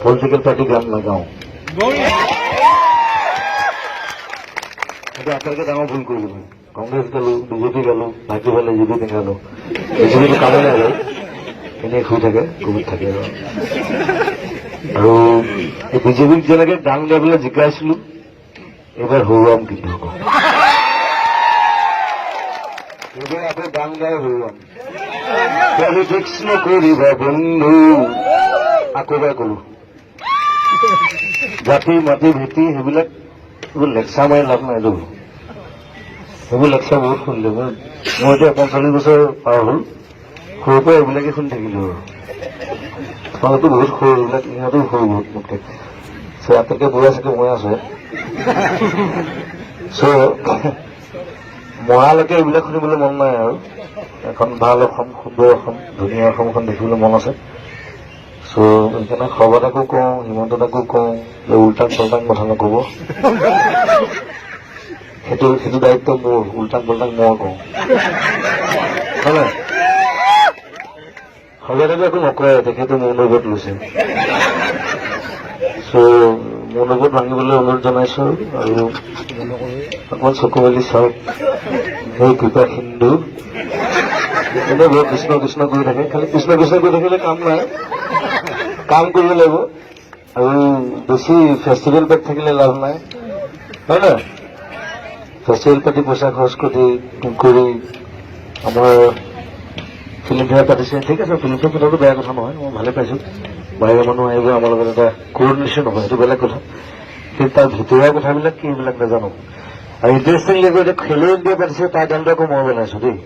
Political party গান নাগাওঁ সেইটো আটাইতকৈ ডাঙৰ ভুল কৰিলো মই। কংগ্ৰেছ গালো, বিজেপি গালো, ভাইটি ফালে জিবি গালো, বিজেপিটো কামেই নাই বাৰু, এনেই শুই থাকে, কোভিড থাকে আৰু এই বিজেপিক যেনেকে গান গাই পেলাই জিকাইছিলো এইবাৰ হৰুৱাম কিন্তু এইবাৰ আকৌ গান গাই হৰুৱাম। পলিটিক্স নকৰিবা বন্ধু, আকৌ এবাৰ কলো জাতি মাটি ভেটি সেইবিলাক এইবোৰ লেকচাৰ মাৰি লাভ নাইতো। সেইবোৰ লেকচাৰ বহুত শুনিলো মই এতিয়া 45 বছৰ পাৰ হ'ল, সৰুৰ পৰা এইবিলাকে শুনি থাকিলো আৰু তোমালোকো বহুত সৰু, এইবিলাক ইহঁতো সৰু বহুত মোতকে। আটাইতকৈ বুঢ়া চাগে মই আছো মৰালৈকে এইবিলাক শুনিবলৈ মন নাই আৰু এখন ভাল অসম, সুন্দৰ অসম, ধুনীয়া অসমখন দেখিবলৈ মন আছে। সেইকাৰণে সৰ্বদাকো কওঁ, হিমন্ত দাকো কওঁ যে উল্টাং পল্টাং কথা নকব, সেইটো দায়িত্ব মোৰ, উল্টাং পল্টাং মই কওঁ হয়। সৰ্বদাকো একো নকয়, তেখেতে মোৰ লগত লৈছে। মোৰ লগত ভাঙিবলৈ অনুৰোধ জনাইছো আৰু অকমান চকু মেলি চাওক। সেই কৃপা সিন্ধু এনে বৰ কৃষ্ণ কৃষ্ণ কৰি থাকে, খালি কৃষ্ণ কৃষ্ণ কৰি থাকিলে কাম নাই, কাম কৰিব লাগিব আৰু বেছি ফেষ্টিভেল পেট থাকিলে লাভ নাই হয় না। ফেষ্টিভেল পাতি পইচা খৰচ কৰি আমাৰ ফিল্মফেয়াৰ পাতিছে, ঠিক আছে, ফিল্মফেয়াৰ পতাটো বেয়া কথা নহয়, মই ভালে পাইছো। বাহিৰৰ মানুহ আহিব আমাৰ লগত এটা কোঅৰ্ডিনেশ্যন হ'ব, সেইটো বেলেগ কথা, কিন্তু তাৰ ভিতৰুৱা কথাবিলাক কি এইবিলাক নাজানো। আৰু ইণ্টাৰেষ্টিংলি এতিয়া খেলো ইণ্ডিয়া পাতিছে, তাৰ গানটো আকৌ মই বনাইছো দেই।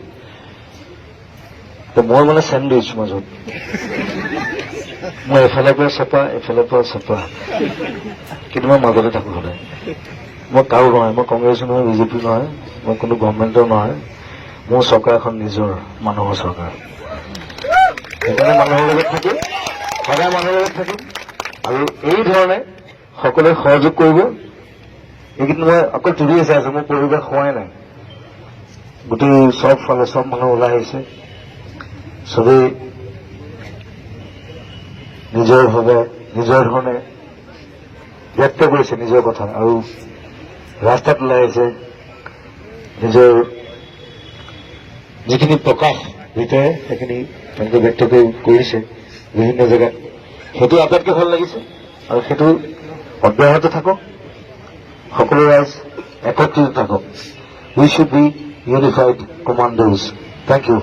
মই মানে চেণ্ডউইচ মাজত, মই এফালৰ পৰা চেপা এফালৰ পৰা চেপা, কিন্তু মই মাজতে থাকো সদায়। মই কাৰো নহয়, মই কংগ্ৰেছো নহয়, বিজেপি নহয়, মই কোনো গভৰ্ণমেণ্টৰ নহয়, মোৰ চৰকাৰ এখন নিজৰ মানুহৰ চৰকাৰ। সেইকাৰণে মানুহৰ লগত থাকিম, সদায় মানুহৰ লগত থাকিম আৰু এই ধৰণে সকলোৱে সহযোগ কৰিব। এইকেইদিন মই অকল টিভিয়ে চাই আছো, মোৰ পৰিৱেশ হোৱাই নাই, গোটেই চব ফালে চব মানুহ ওলাই আহিছে, চবেই নিজৰ ভাৱে নিজৰ ধৰণে ব্যক্ত কৰিছে নিজৰ কথা আৰু ৰাস্তাত ওলাই আহিছে নিজৰ যিখিনি প্ৰকাশ ভিতৰে সেইখিনি তেওঁলোকে ব্যক্ত কৰিছে বিভিন্ন জেগাত। সেইটো আটাইতকৈ ভাল লাগিছে আৰু সেইটো অব্যাহত থাকক, সকলো ৰাইজ একত্ৰিত থাকক। We should be unified commanders. Thank U.